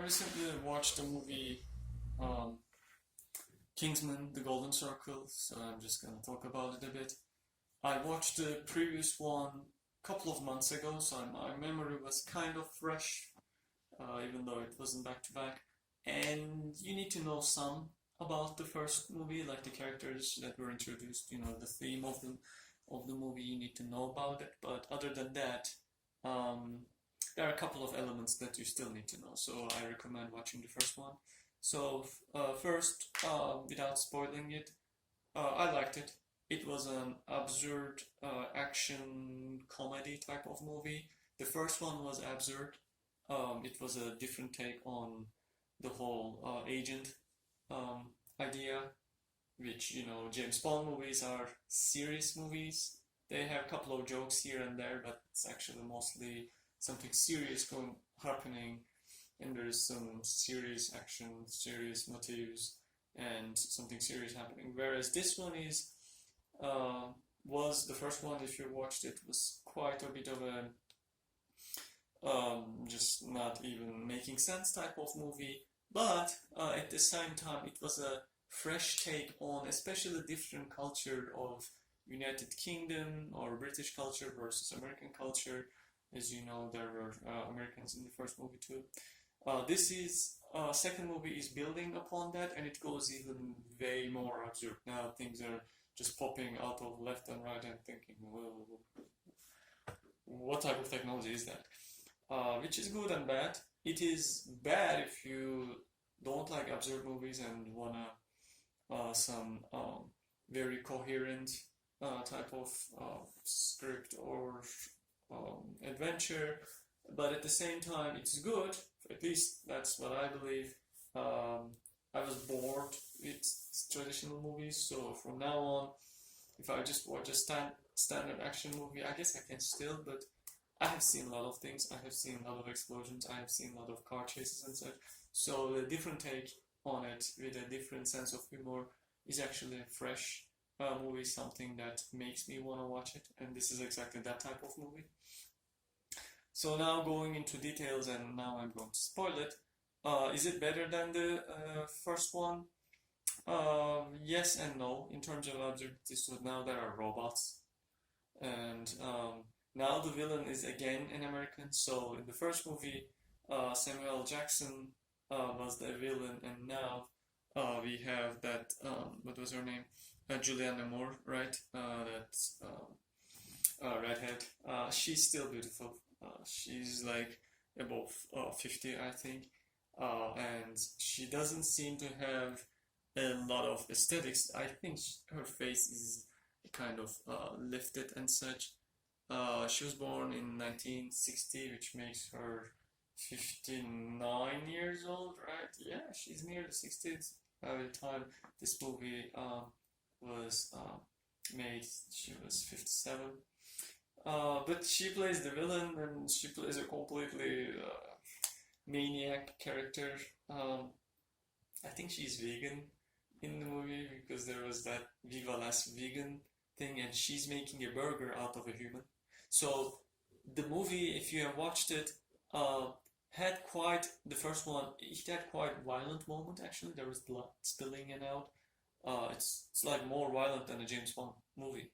recently watched the movie um, Kingsman, The Golden Circle, so I'm just gonna talk about it a bit. I watched the previous one a couple of months ago, so my memory was kind of fresh, even though it wasn't back to back. And you need to know some about the first movie, like the characters that were introduced, the theme of the movie. You need to know about it. But other than that, um, there are a couple of elements that you still need to know. So I recommend watching the first one. So first, without spoiling it, I liked it. It was an absurd action comedy type of movie. The first one was absurd. It was a different take on the whole agent um, idea, which, James Bond movies are serious movies. They have a couple of jokes here and there, but it's actually mostly something serious happening, and there's some serious action, serious motives, and something serious happening. Whereas this one uh, was the first one. If you watched it, was quite a bit of a just not even making sense type of movie. But at the same time, it was a fresh take on especially the different culture of United Kingdom or British culture versus American culture. As you know, there were Americans in the first movie too. This is second movie is building upon that, and it goes even way more absurd. Now things are just popping out of left and right, and thinking, well, what type of technology is that? Which is good and bad. It is bad if you don't like absurd movies and wanna some very coherent type of script or adventure, but at the same time it's good. At least that's what I believe. I was bored with traditional movies, so from now on, if I just watch a standard action movie, I guess I can still, but I have seen a lot of things. I have seen a lot of explosions. I have seen a lot of car chases and such. So the different take on it with a different sense of humor is actually a fresh movie, something that makes me want to watch it. And this is exactly that type of movie. So now going into details, and now I'm going to spoil it. Is it better than the first one? Yes and no in terms of absurdity. So now there are robots, and now the villain is again an American. So in the first movie, Samuel Jackson was the villain, and now we have that what was her name? Julianne Moore, right? That's redhead. She's still beautiful. She's like above 50, I think, and she doesn't seem to have a lot of aesthetics. I think her face is kind of lifted and such. She was born in 1960, which makes her 59 years old, right? Yeah, she's near the 60s by the time this movie was made. She was 57. But she plays the villain, and she plays a completely maniac character. I think she's vegan in the movie because there was that Viva Las Vegan thing, and she's making a burger out of a human. So the movie, if you have watched it, had quite the first one. It had quite violent moment. Actually, there was blood spilling in and out. It's like more violent than a James Bond movie,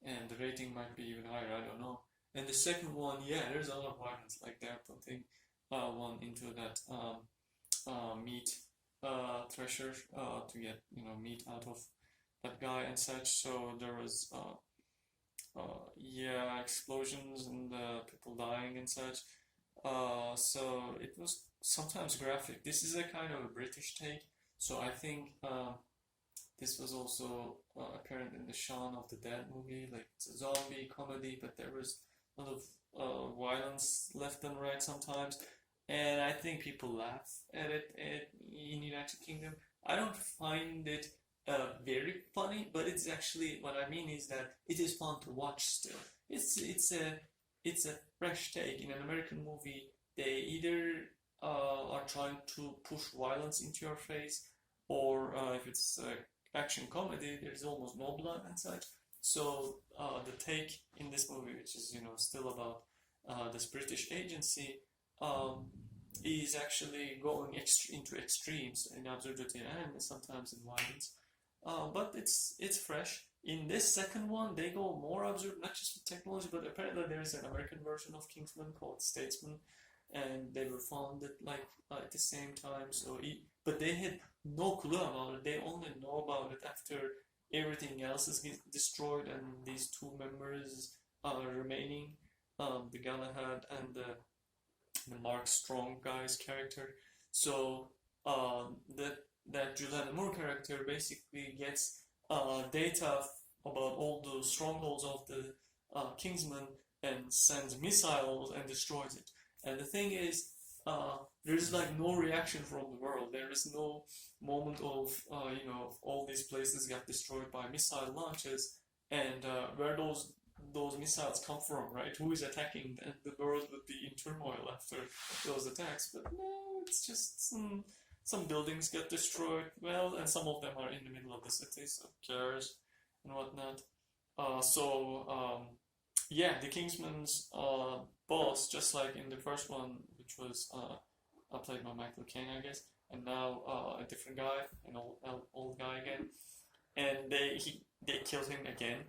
and the rating might be even higher. I don't know. And the second one, yeah, there's a lot of violence. Like they're putting one into that meat thresher to get meat out of that guy and such. So there was yeah, explosions and people dying and such. So it was sometimes graphic. This is a kind of a British take, so I think this was also apparent in the Shaun of the Dead movie. Like it's a zombie comedy, but there was a lot of violence left and right sometimes, and I think people laugh at it in United Kingdom. I don't find it very funny, but it's actually what I mean is that it is fun to watch still. It's a fresh take. In an American movie, they either are trying to push violence into your face, or if it's action comedy, there's almost no blood and such. So the take in this movie, which is still about this British agency, is actually going into extremes in absurdity and sometimes in violence. But it's fresh. In this second one, they go more absurd, not just with technology, but apparently there is an American version of Kingsman called Statesman, and they were founded like at the same time. But they had no clue about it. They only know about it after everything else is destroyed, and these two members are remaining, the Galahad and the Mark Strong guy's character. So that Julianne Moore character basically gets data about all the strongholds of the Kingsman and sends missiles and destroys it. And the thing is, there is like no reaction from the world. There is no moment of all these places got destroyed by missile launches, and where those missiles come from, right? Who is attacking? And the world would be in turmoil after those attacks. But no, it's just some buildings get destroyed. Well, and some of them are in the middle of the city, so who cares and whatnot. Yeah, the Kingsman's boss, just like in the first one, which was played by Michael Caine, I guess, and now a different guy, an old guy again, and they killed him again.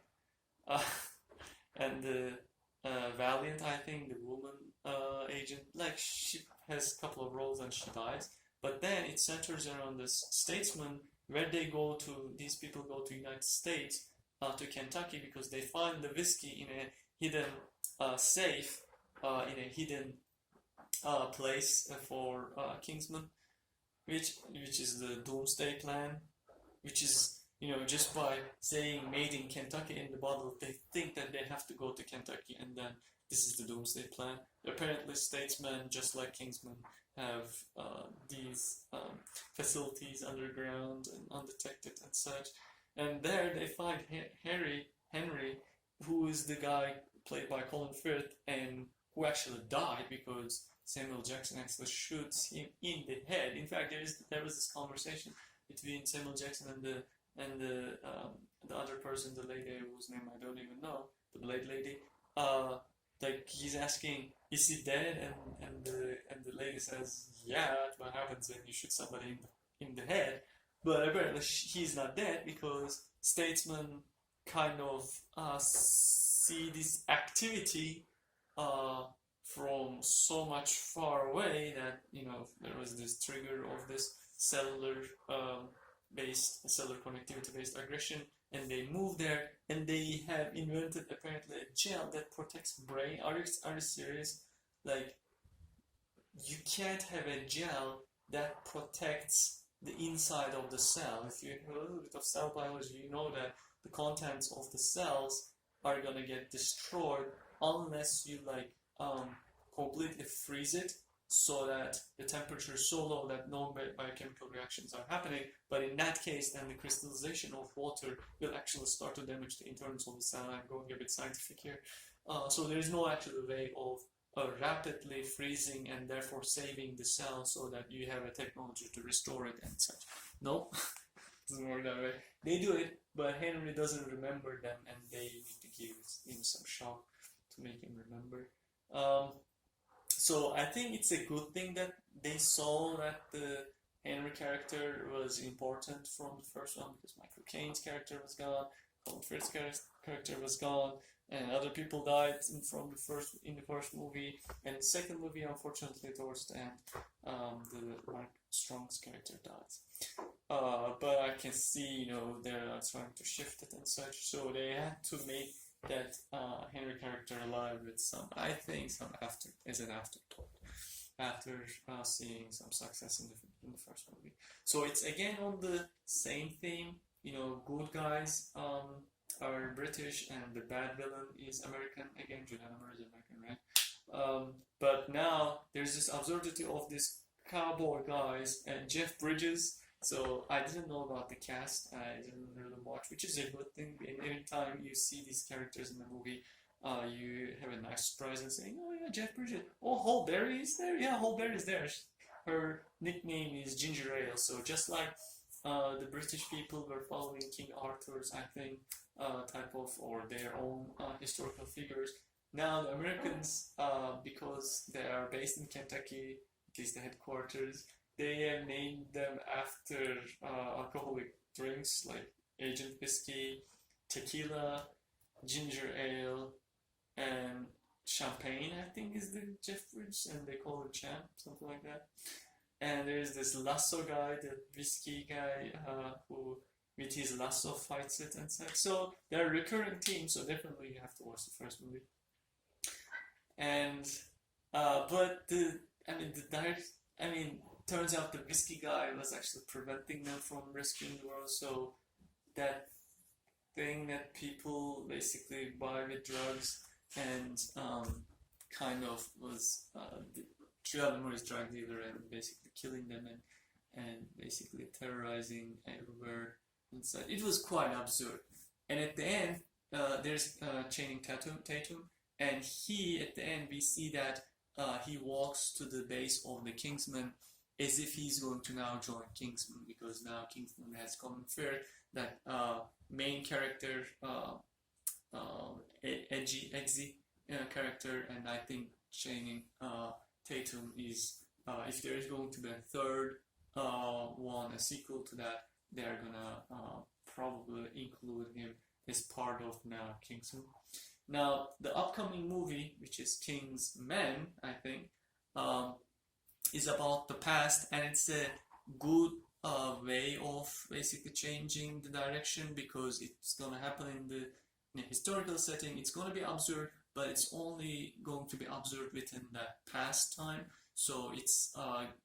And the Valiant, I think, the woman agent, like she has a couple of roles and she dies. But then it centers around this statesman where these people go to United States, to Kentucky, because they find the whiskey in a hidden safe, in a hidden place for Kingsman, which is the Doomsday Plan, which is, just by saying made in Kentucky in the bottle, they think that they have to go to Kentucky, and then this is the Doomsday Plan. Apparently, statesmen, just like Kingsman, have these facilities underground and undetected and such. And there they find Henry, who is the guy played by Colin Firth, and who actually died because Samuel Jackson actually shoots him in the head. In fact, there was this conversation between Samuel Jackson and the other person, the lady whose name I don't even know, the blade lady. Like he's asking, is he dead? And the lady says, yeah, that's what happens when you shoot somebody in the head. But apparently he's not dead because statesmen kind of see this activity from so much far away that there was this trigger of this cellular connectivity based aggression, and they move there, and they have invented apparently a gel that protects brain. Are you serious? Like, you can't have a gel that protects the inside of the cell. If you have a little bit of cell biology, you know that the contents of the cells are gonna get destroyed unless you completely freeze it, so that the temperature is so low that no biochemical reactions are happening. But in that case, then the crystallization of water will actually start to damage the internals of the cell. I'm going a bit scientific here. So there is no actual way of rapidly freezing and therefore saving the cell so that you have a technology to restore it and such. No, doesn't work that way. They do it, but Henry doesn't remember them, and they need to give him some shock to make him remember. So I think it's a good thing that they saw that the Henry character was important from the first one, because Michael Caine's character was gone, Colin Firth's character was gone, and other people died in the first movie, and the second movie, unfortunately, towards the end, the Mark Strong's character dies. But I can see, they're trying to shift it and such, so they had to make that Henry character alive with some afterthought after seeing some success in the first movie. So it's again on the same theme. Good guys are British and the bad villain is American. Again, Julianne Moore is American, right? But now there's this absurdity of these cowboy guys and Jeff Bridges. So I didn't know about the cast. I didn't really watch, which is a good thing. And every time you see these characters in the movie, you have a nice surprise and saying, "Oh yeah, Jeff Bridges. Oh, Halle Berry is there. Yeah, Halle Berry is there. Her nickname is Ginger Ale." So just like the British people were following King Arthur's, I think, type of, or their own historical figures. Now the Americans, because they are based in Kentucky, is the headquarters. They have named them after alcoholic drinks like Agent Whiskey, tequila, ginger ale, and champagne, I think is the Jeffries, and they call it champ, something like that. And there's this lasso guy, the whiskey guy, who with his lasso fights it and such. So they're recurring themes, so definitely you have to watch the first movie. And but turns out the whiskey guy was actually preventing them from rescuing the world. So that thing that people basically buy with drugs and kind of was Trialimor's drug dealer and basically killing them and basically terrorizing everywhere inside. It was quite absurd. And at the end, there's Channing Tatum, and he, at the end, we see that he walks to the base of the Kingsman as if he's going to now join Kingsman, because now Kingsman has confirmed that main character, Eggsy character, and I think Channing Tatum is, if there is going to be a third one, a sequel to that, they're gonna probably include him as part of now Kingsman. Now, the upcoming movie, which is Kingsman, I think, is about the past, and it's a good way of basically changing the direction, because it's gonna happen in a historical setting. It's gonna be absurd, but it's only going to be absurd within the past time. So it's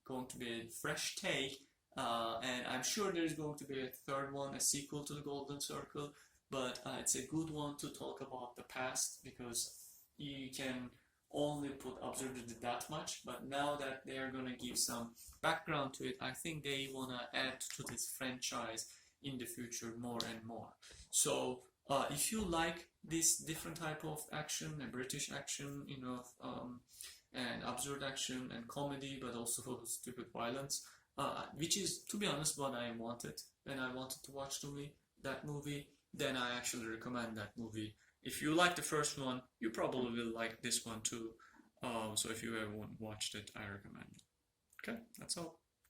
going to be a fresh take, and I'm sure there's going to be a third one, a sequel to the Golden Circle. But it's a good one to talk about the past, because you can only put absurdity that much. But now that they are gonna give some background to it, I think they wanna add to this franchise in the future more and more. So if you like this different type of action, a British action, and absurd action and comedy, but also stupid violence, which is, to be honest, what I wanted when I wanted to watch that movie, then I actually recommend that movie. If you like the first one, you probably will like this one too. So if you haven't watched it, I recommend it. Okay, that's all.